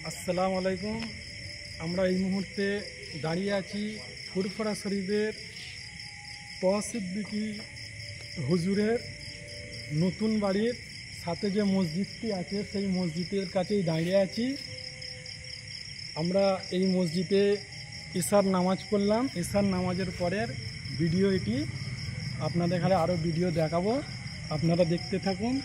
আসসালামু আলাইকুম। আমরা এই মুহূর্তে দাঁড়িয়ে আছি ফুরফুরা শরীফের তহসিদ্দিকী হুজুরের নতুন বাড়ির সাথে যে মসজিদটি আছে সেই মসজিদের কাছেই দাঁড়িয়ে আছি। আমরা এই মসজিদে ইশার নামাজ পড়লাম। ইশার নামাজের পরের ভিডিও এটি, আপনাদের এখানে আরও ভিডিও দেখাবো, আপনারা দেখতে থাকুন।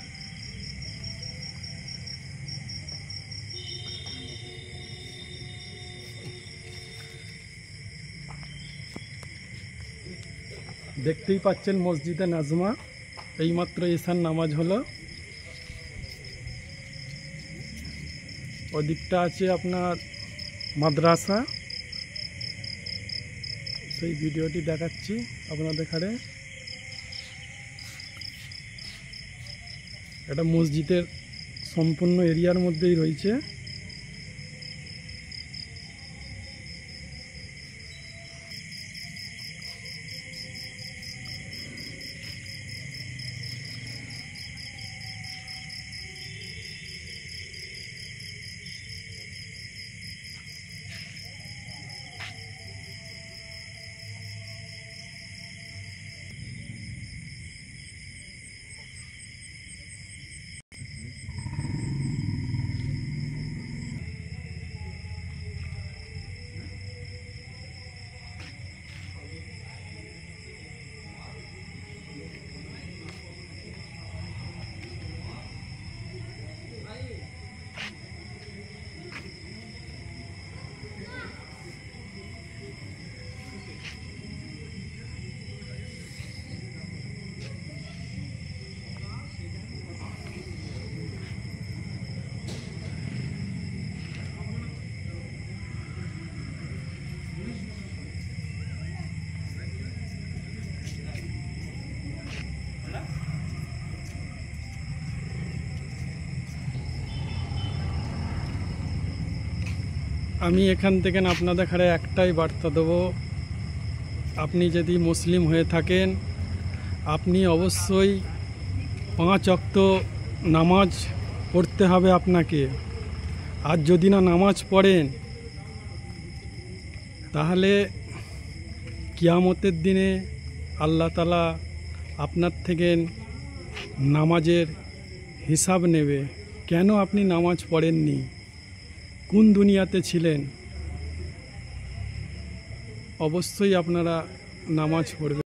দেখতেই পাচ্ছেন মসজিদে নাজমা, এইমাত্র ইশার নামাজ হলো। ওদিকটা আছে আপনার মাদ্রাসা, সেই ভিডিওটি দেখাচ্ছি আপনাদের এখানে। এটা মসজিদের সম্পূর্ণ এরিয়ার মধ্যেই রয়েছে। আমি এখান থেকে আপনাদের এখানে একটাই বার্তা দেবো, আপনি যদি মুসলিম হয়ে থাকেন আপনি অবশ্যই 5 ওয়াক্ত নামাজ পড়তে হবে আপনাকে। আর যদি না নামাজ পড়েন তাহলে কিয়ামতের দিনে আল্লাহ তাআলা আপনার থেকে নামাজের হিসাব নেবে। কেন আপনি নামাজ পড়েননি, কোন দুনিয়াতে ছিলেন? অবশ্যই আপনারা নামাজ পড়বেন।